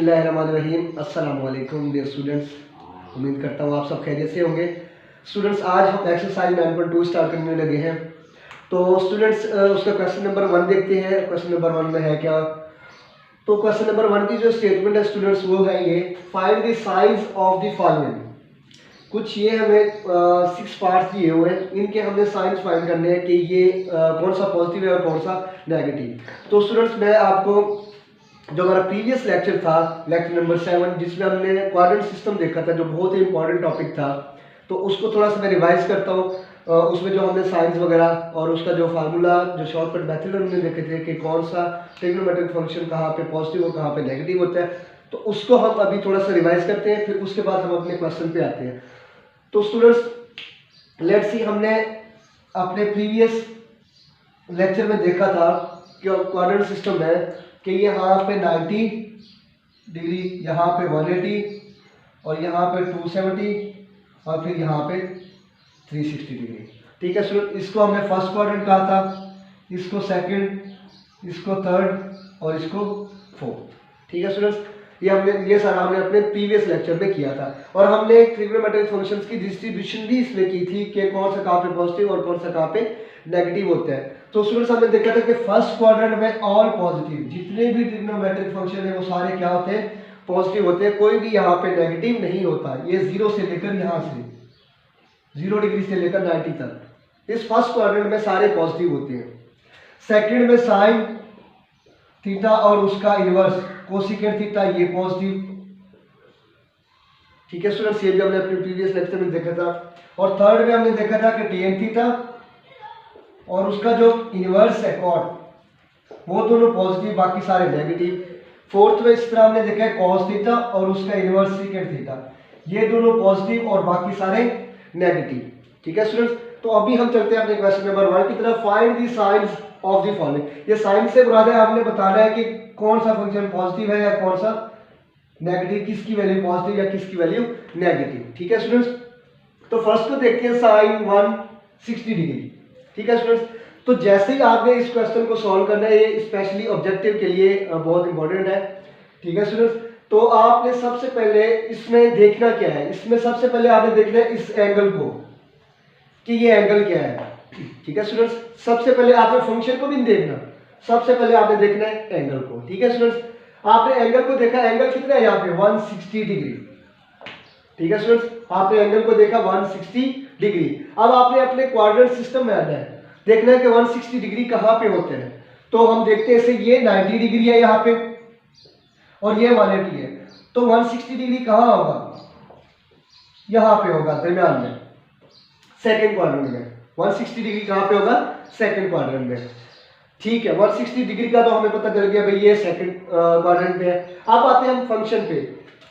बिस्मिल्लाहिर्रहमानिर्रहीम। अस्सलाम वालेकुम डियर स्टूडेंट्स, उम्मीद करता हूँ आप सब खैरियत से होंगे। स्टूडेंट्स, आज हम एक्सरसाइज 9.2 स्टार्ट करने लगे हैं। तो स्टूडेंट्स, उसका क्वेश्चन नंबर 1 देखते हैं। क्वेश्चन नंबर 1 में है क्या? तो क्वेश्चन नंबर 1 की जो स्टेटमेंट है स्टूडेंट्स वो है ये, find the size of the following. कुछ ये हमें 6 पार्ट्स दिए हुए हैं, इनके हमने साइंस फाइंड करने हैं कि ये कौन सा पॉजिटिव है और कौन सा नेगेटिव। तो स्टूडेंट्स, मैं आपको जो हमारा प्रीवियस लेक्चर था, लेक्चर नंबर 7, जिसमें हमने क्वाड्रेंट सिस्टम देखा था, जो बहुत ही इंपॉर्टेंट टॉपिक था, तो उसको थोड़ा सा मैं रिवाइज करता हूँ। उसमें जो हमने साइंस वगैरह और उसका जो फार्मूला, जो शॉर्टकट मेथड हमने देखे थे कि कौन सा ट्रिग्नोमेट्रिक फंक्शन कहाँ पे पॉजिटिव और कहाँ पे नेगेटिव होता है, तो उसको हम अभी थोड़ा सा रिवाइज करते हैं, फिर उसके बाद हम अपने क्वेश्चन पे आते हैं। तो स्टूडेंट्स, लेट्स सी, हमने अपने प्रीवियस लेक्चर में देखा था कि क्वाड्रेंट सिस्टम है कि यहाँ पे 90 डिग्री, यहाँ पे 180 और यहाँ पे 270 और फिर यहाँ पे 360 डिग्री। ठीक है स्टूडेंट, इसको हमने फर्स्ट क्वाड्रेंट कहा था, इसको सेकंड, इसको थर्ड और इसको फोर्थ। ठीक है स्टूडेंट्स, ये सारा हमने अपने प्रीवियस लेक्चर में किया था। और हमने ट्रिग्नोमेट्रिक फंक्शंस की डिस्ट्रीब्यूशन भी इसमें की थी कि कौन सा कहाँ पे पॉजिटिव और कौन सा कहाँ पे नेगेटिव होता है। तो स्टूडेंट्स, हमने देखा था कि फर्स्ट क्वाड्रेंट में ऑल पॉजिटिव, जितने भी ट्रिग्नोमेट्रिक फंक्शन है वो सारे क्या होते हैं? पॉजिटिव होते हैं। कोई भी यहाँ पे नेगेटिव नहीं होता। ये 0 से लेकर यहाँ से 0 डिग्री से लेकर 90 तक, इस फर्स्ट क्वाड्रेंट में सारे पॉजिटिव होते हैं। सेकंड में साइन थीटा और उसका इनवर्स कोसेकेंट थीटा, ये पॉजिटिव। ठीक है स्टूडेंट्स, ये भी हमने अपने प्रीवियस लेक्चर में देखा था। और थर्ड में हमने देखा था कि टेन थीटा और उसका जो इनवर्स है कॉट, वो दोनों पॉजिटिव, बाकी सारे नेगेटिव। फोर्थ में इस तरह हमने देखा है कॉस थीटा और उसका इनवर्स सीकेंट थीटा, ये दोनों पॉजिटिव और बाकी सारे नेगेटिव। ठीक है स्टूडेंट्स, तो अभी हम चलते हैं अपने क्वेश्चन नंबर 1 की तरफ। Find the science of the following. ये साइंस से मुराद है, हमने बताना है कि कौन सा फंक्शन पॉजिटिव है या कौन सा नेगेटिव, किसकी वैल्यू पॉजिटिव या किसकी वैल्यू नेगेटिव। ठीक है स्टूडेंट्स, तो फर्स्ट को देखते हैं, साइन 160 डिग्री। ठीक है स्टूडेंट्स, तो जैसे ही आपने इस क्वेश्चन को सॉल्व करना है, ये स्पेशली ऑब्जेक्टिव के लिए बहुत इंपॉर्टेंट है। ठीक है स्टूडेंट्स, तो आपने सबसे पहले इसमें देखना क्या है? इसमें सबसे पहले आपने देखना है इस एंगल को कि ये एंगल क्या है। ठीक है स्टूडेंट्स, सबसे पहले आपने फंक्शन को भी नहीं देखना, सबसे पहले आपने देखना है एंगल को। ठीक है स्टूडेंट्स, आपने एंगल को देखा, एंगल कितना है यहाँ पे? 160 डिग्री। ठीक है स्टूडेंट्स, आपने एंगल को देखा 160 डिग्री। अब आपने अपने क्वाड्रेंट सिस्टम में आना है, देखना है कि 160 डिग्री कहाँ पे होते हैं। तो हम देखते हैं, इसे ये 90 डिग्री है यहाँ पे और ये 180 है, तो 160 डिग्री कहाँ होगा? यहाँ पे होगा, दरम्यान में, सेकेंड क्वाड्रेंट में। 160 डिग्री कहाँ पे होगा? सेकेंड क्वाड्रेंट में। ठीक है, 160 डिग्री का तो हमें पता चल गया भाई, ये सेकंड क्वाड्रेंट पे है। अब आते हैं हम फंक्शन पे।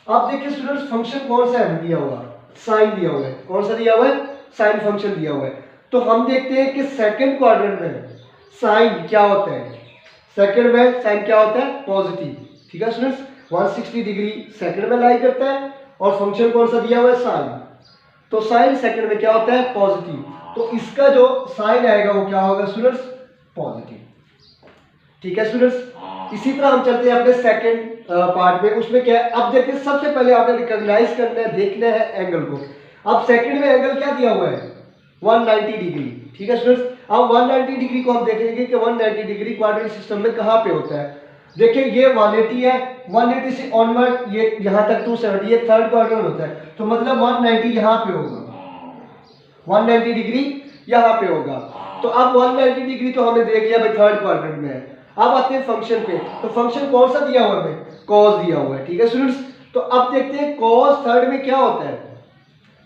अब देखिए स्टूडेंट्स, फंक्शन कौन सा है दिया हुआ? साइन दिया हुआ है। कौन सा दिया हुआ है? साइन फंक्शन दिया हुआ है। तो हम देखते हैं कि सेकंड क्वाड्रेंट में साइन क्या होता है? सेकंड में साइन क्या होता है? पॉजिटिव। ठीक है स्टूडेंट्स, 160 डिग्री सेकंड में लाई करता है और फंक्शन कौन सा दिया हुआ है? साइन। तो साइन सेकंड में क्या होता है? पॉजिटिव। तो इसका जो साइन आएगा वो क्या होगा स्टूडेंट्स? पॉजिटिव। ठीक है स्टूडेंट्स, इसी तरह हम चलते हैं अपने सेकंड पार्ट में। उसमें क्या है? अब देखते हैं, सबसे पहले आपने रिकॉग्नाइज करना है, देखना है एंगल को। अब सेकंड में एंगल क्या दिया हुआ है? 190 डिग्री। ठीक है स्टूडेंट्स, अब 190 डिग्री को हम देखेंगे कि 190 डिग्री क्वाड्रेंट सिस्टम में कहाँ पे होता है। देखिए ये 180 है, 180 से ऑनवर्ड ये यहाँ तक 270, ये थर्ड क्वाड्रेंट होता है, तो मतलब 190 यहाँ पे होगा, 190 डिग्री यहाँ पे होगा। तो अब 190 डिग्री तो हमने देख लिया भाई, थर्ड क्वाड्रेंट में है। अब आते हैं फंक्शन पे। तो फंक्शन कौन सा दिया हुआ है? कॉस दिया हुआ है। ठीक है स्टूडेंट्स, तो अब देखते हैं कॉस थर्ड में क्या होता है,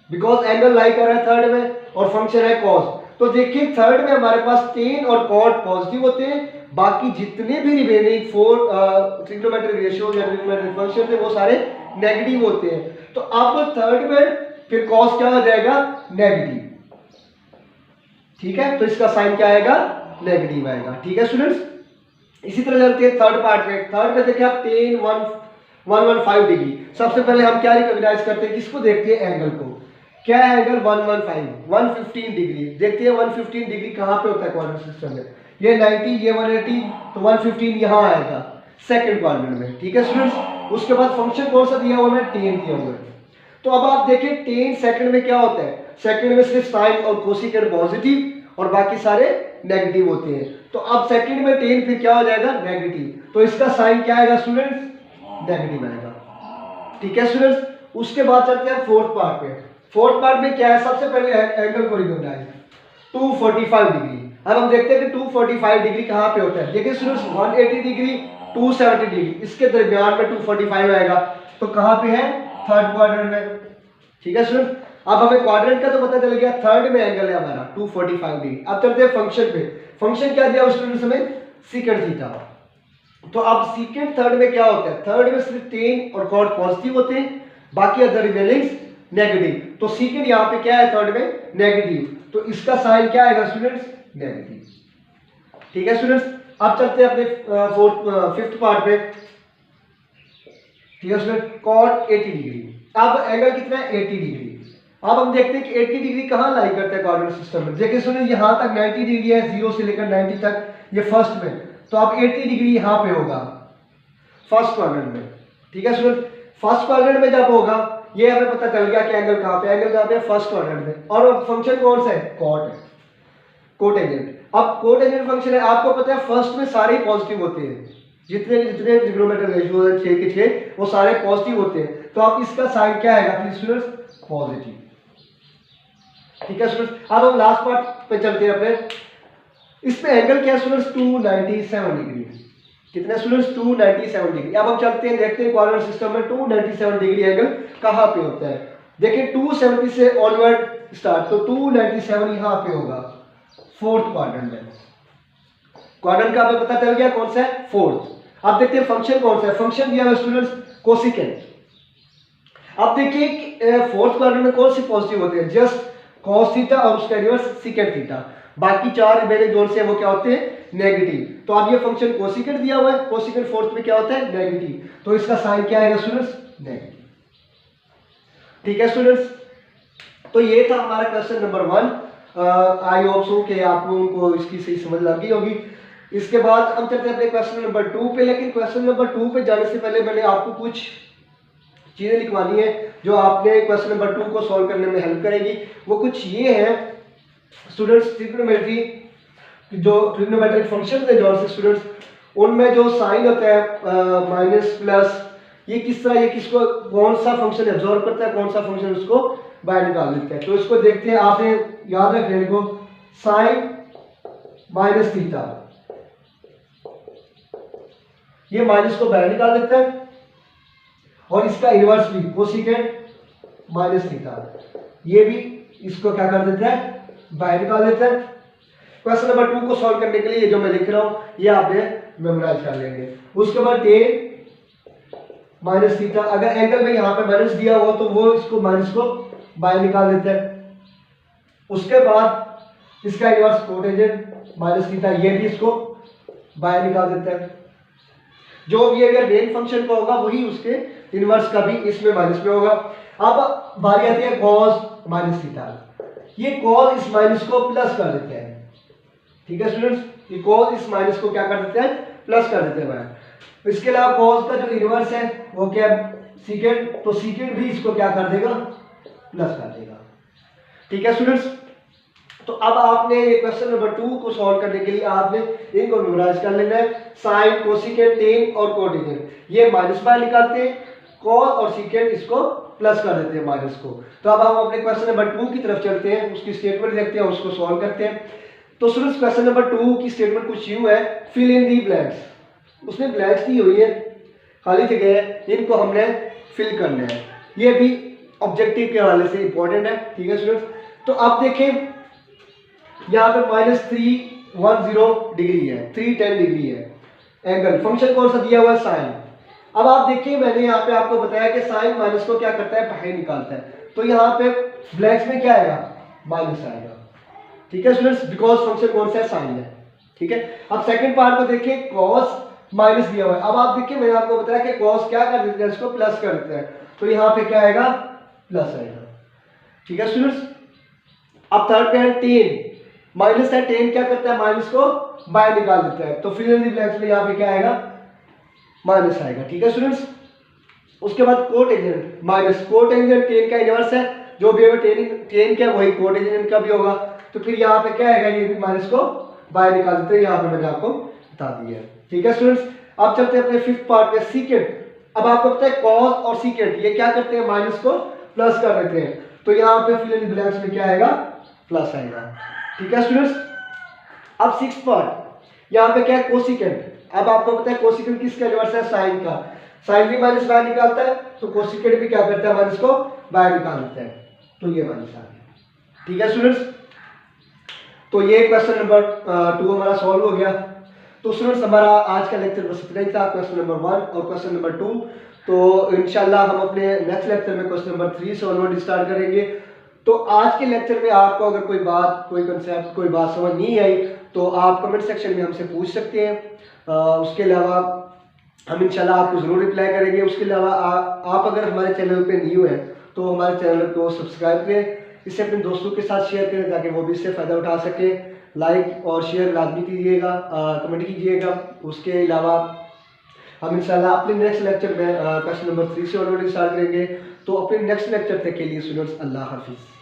बिकॉज एंगल लाई कर रहा है थर्ड में और फंक्शन है कॉस। तो देखिए थर्ड में हमारे पास टेन और कॉट पॉजिटिव होते हैं, बाकी जितने भी रिमेनिंग 4 ट्रिग्नोमेट्रिक रेशियो या ट्रिग्नोमेट्रिक फंक्शन थे वो सारे नेगेटिव होते हैं। तो अब थर्ड में फिर कॉस क्या हो जाएगा? नेगेटिव। ठीक है, तो इसका साइन क्या आएगा? नेगेटिव आएगा। ठीक है स्टूडेंट्स, इसी तरह चलते हैं थर्ड पार्ट में। थर्ड में देखिए आप 115 डिग्री। सबसे पहले हम क्या रिकॉग्नाइज करते हैं? किसको देखते हैं? एंगल को। क्या है एंगल? 115 डिग्री। देखते हैं 115 डिग्री कहाँ पे होता है क्वाड्रेंट सिस्टम में? ये 90, ये 180, तो 115 यहाँ आएगा सेकंड क्वाड्रेंट में। ठीक है स्टूडेंट्स, उसके बाद फंक्शन कौन सा दिया हुआ है, tan दिया हुआ है। तो अब आप देखें tan सेकंड में क्या होता है, सेकंड में सिर्फ साइन और कोसिकेंट पॉजिटिव और बाकी सारे नेगेटिव होते हैं। तो अब सेकंड में tan फिर क्या हो जाएगा, नेगेटिव। तो इसका साइन क्या आएगा स्टूडेंट्स, नेगेटिव आएगा। ठीक है स्टूडेंट्स, उसके बाद चलते हैं फोर्थ पार्ट पे। फोर्थ पार्ट में क्या है, सबसे पहले एंगल को रिकॉग्नाइज 245 डिग्री। अब हम देखते हैं कि 245 डिग्री कहाँ पे होता है। देखिए स्टूडेंट्स 180 डिग्री 270 डिग्री इसके दरमियान में 245 आएगा। तो कहाँ पे है, थर्ड क्वाड्रेंट में। ठीक है स्टूडेंट्स, अब हमें क्वाड्रेंट का तो पता चल गया, थर्ड में एंगल है हमारा 245 डिग्री। अब चलते हैं फंक्शन पे। फंक्शन क्या दिया स्टूडेंट्स हमें, सीकेंट थीटा। तो अब सीकेंट थर्ड में क्या होता है, थर्ड में सिर्फ tan और cot पॉजिटिव होते हैं, बाकी अदर रिमेनिंग्स नेगेटिव। तो सीकेंट यहाँ पे क्या है, थर्ड में नेगेटिव। तो इसका साइन क्या आएगा स्टूडेंट्स, नेगेटिव। ठीक है स्टूडेंट्स, अब चलते हैं अपने फिफ्थ पार्ट पे। ठीक है स्टूडेंट, cot 80 डिग्री। अब एंगल कितना है, 80 डिग्री। अब हम देखते हैं कि 80 डिग्री कहाँ लाई करता है कोऑर्डिनेट सिस्टम में। देखिए स्टूडेंट यहाँ तक 90 डिग्री है, 0 से लेकर 90 तक, ये फर्स्ट में। तो अब 80 डिग्री यहाँ पे होगा फर्स्ट क्वाड्रेंट में। ठीक है स्टूडेंट, फर्स्ट क्वाड्रेंट में जब होगा, ये हमें पता चल गया कि एंगल कहाँ पे, एंगल कहाँ पे, फर्स्ट क्वाड्रेंट में। और फंक्शन कौन सा है, cot है, कोटेजेंट। अब कोटेजेंट फंक्शन है, आपको पता है फर्स्ट में सारे ही पॉजिटिव होते हैं, जितने जितने ट्रिग्नोमेट्रिक रेशियो है 6 के 6 वो सारे पॉजिटिव होते हैं। तो अब इसका साइन क्या आएगा फिर स्टूडेंट्स, पॉजिटिव। ठीक है स्टूडेंट्स, अब हम लास्ट पार्ट पे चलते हैं अपने। इसमें एंगल क्या है स्टूडेंट्स, 297 डिग्री। कितने स्टूडेंट्स, 297 डिग्री। अब हम चलते हैं, देखते हैं कोऑर्डिनेट सिस्टम में 297 डिग्री एंगल कहाँ पे होता है। देखिए 270 से ऑनवर्ड स्टार्ट, तो 297 यहाँ पे होगा फोर्थ क्वाड्रेंट में। क्वाड्रेंट का हमें पता चल गया कौन सा है, फोर्थ। अब देखते हैं फंक्शन कौन सा है, फंक्शन दिया है स्टूडेंट्स कोसिकेंट। अब देखिए फोर्थ क्वाड्रेंट में कौन सी पॉजिटिव होते हैं, जस्ट cos थीटा और उसका इनवर्स सीकेंट थीटा। बाकी चार रिमेनिंग जोन से वो क्या होते हैं, नेगेटिव। तो अब ये फंक्शन कोसिकेंट दिया हुआ है, कोसिकेंट फोर्थ में क्या होता है, नेगेटिव। तो इसका साइन क्या आएगा स्टूडेंट्स, नेगेटिव। ठीक है स्टूडेंट्स, तो ये था हमारा question number 1। I hope so कि आप लोगों को इसकी सही समझ लग गई होगी। इसके बाद हम चलते हैं अपने क्वेश्चन नंबर 2 पे। लेकिन क्वेश्चन नंबर 2 पे जाने से पहले मैंने आपको कुछ चीजें लिखवानी है जो आपने क्वेश्चन नंबर 2 को सॉल्व करने में हेल्प करेगी। वो कुछ ये है स्टूडेंट्स, ट्रिग्नोमेट्री, जो ट्रिग्नोमेट्रिक फंक्शन है जो से स्टूडेंट्स, उनमें जो साइन होता है माइनस प्लस, ये किस तरह, ये किसको कौन सा फंक्शन एब्जॉर्ब करता है, कौन सा फंक्शन उसको बाहर निकाल देता है। तो इसको देखते हैं, आपने याद रखने को, साइन माइनस थीटा, ये माइनस को बाहर निकाल देता है, और इसका इनवर्स भी कोसिकेंट माइनस थीटा, ये भी इसको क्या कर देता है, बाहर निकाल देता है। क्वेश्चन नंबर 2 को सॉल्व करने के लिए ये जो मैं लिख रहा हूं ये आपने मेमोराइज कर लेंगे। उसके बाद tan माइनस थीटा, अगर एंगल में यहाँ पे माइनस दिया हुआ तो वो इसको माइनस को बाहर निकाल देता है। उसके बाद इसका इनवर्स कोटेजेंट माइनस थीटा, ये भी इसको बाहर निकाल देता है। जो भी अगर मेन फंक्शन का होगा वही उसके इनवर्स का भी इसमें माइनस में होगा। अब बारी आती है cos माइनस थीटा, ये cos इस माइनस को प्लस कर देते हैं। ठीक है स्टूडेंट्स, ये cos इस माइनस को क्या कर देते हैं, प्लस कर देते हैं। इसके अलावा cos का जो इनवर्स है वो क्या, सीकेंट, तो सीकेंट भी इसको क्या कर देगा, प्लस कर देगा। ठीक है स्टूडेंट्स, तो अब आपने ये क्वेश्चन नंबर 2 को सॉल्व करने के लिए आपने इनको मेमोराइज कर लेना है। साइन, कोसिकेंट, टेन और कोटेजेंट, ये माइनस बाहर निकालते हैं, कॉस और सीकेंट इसको प्लस कर देते हैं माइनस को। तो अब हम अपने क्वेश्चन नंबर 2 की तरफ चलते हैं, उसकी स्टेटमेंट देखते हैं, उसको सॉल्व करते हैं। तो स्टूडेंट्स क्वेश्चन नंबर 2 की स्टेटमेंट कुछ यूं है, फिल इन दी ब्लैंक्स। उसने ब्लैंक्स दी हुई है, खाली जगह है, इनको हमने फिल करना है। ये भी ऑब्जेक्टिव के हवाले से इंपॉर्टेंट है। ठीक है स्टूडेंट्स, तो आप देखें यहाँ पे -310 डिग्री है, 310 डिग्री है एंगल। फंक्शन कौन सा दिया हुआ है, साइन। अब आप देखिए मैंने यहाँ पे आपको बताया कि साइन माइनस को क्या करता है, बाहर निकालता है। तो यहाँ पे ब्लैंक्स में क्या आएगा, माइनस आएगा। ठीक है स्टूडेंट्स, बिकॉज फंक्शन कौन सा है, साइन है। ठीक है, अब सेकंड पार्ट को देखिए, कॉस माइनस दिया हुआ है। अब आप देखिए मैंने आपको बताया कि कॉस क्या कर देते हैं, इसको प्लस कर देते हैं। तो यहाँ पे क्या आएगा, प्लस आएगा। ठीक है स्टूडेंट्स, अब थर्ड पे है टेन, माइनस है, टेन क्या करता है, माइनस को बाहर निकाल देता है। तो फिल इन द ब्लैंक्स में यहाँ पे क्या आएगा, माइनस आएगा। ठीक है स्टूडेंट्स, उसके बाद कोटेंजेंट माइनस कोटेंजेंट टेन का इनवर्स है, जो भी होगा टेन का वही कोटेंजेंट का भी होगा। तो फिर यहाँ पे क्या आएगा, ये भी माइनस को बाहर निकाल देते हैं, यहाँ पे मैंने आपको बता दिया। ठीक है स्टूडेंट्स, अब चलते हैं अपने फिफ्थ पार्ट में, सीकेंट। अब आपको पता है कॉस और सीकेंट ये क्या करते हैं, माइनस को प्लस कर देते हैं। तो यहाँ पे फिल इन ब्लैंक्स में क्या आएगा, प्लस आएगा। ठीक है स्टूडेंट्स, अब सिक्स्थ पार्ट, यहाँ पे क्या है, कोसिकेंट। अब आपको पता है कोसिकेंट किसका इनवर्स है, साइन का। साइन भी माइनस बाहर निकालता है, तो कोसिकेंट भी क्या करता है, माइनस को बाहर निकाल देता है। तो ये माइनस आ गया। ठीक है स्टूडेंट्स, तो ये क्वेश्चन नंबर 2 हमारा सॉल्व हो गया। तो स्टूडेंट्स हमारा आज का लेक्चर बस इतना ही था, क्वेश्चन नंबर 1 और क्वेश्चन नंबर 2। तो इंशाल्लाह हम अपने नेक्स्ट लेक्चर में क्वेश्चन नंबर 3 से ऑनवर्ड स्टार्ट करेंगे। तो आज के लेक्चर में आपको अगर कोई बात, कोई कंसेप्ट, कोई बात समझ नहीं आई तो आप कमेंट सेक्शन में हमसे पूछ सकते हैं। उसके अलावा हम इंशाल्लाह आपको ज़रूर रिप्लाई करेंगे। उसके अलावा आप अगर हमारे चैनल पे न्यू हैं तो हमारे चैनल को सब्सक्राइब करें, इसे अपने दोस्तों के साथ शेयर करें ताकि वो भी इससे फ़ायदा उठा सकें। लाइक और शेयर लाजमी कीजिएगा, कमेंट कीजिएगा। उसके अलावा हम इंशाल्लाह अपने नेक्स्ट लेक्चर में क्वेश्चन नंबर 3 से ऑलरेडी स्टार्ट करेंगे। तो अपने नेक्स्ट लेक्चर तक के लिए स्टूडेंट्स अल्लाह हाफिज़।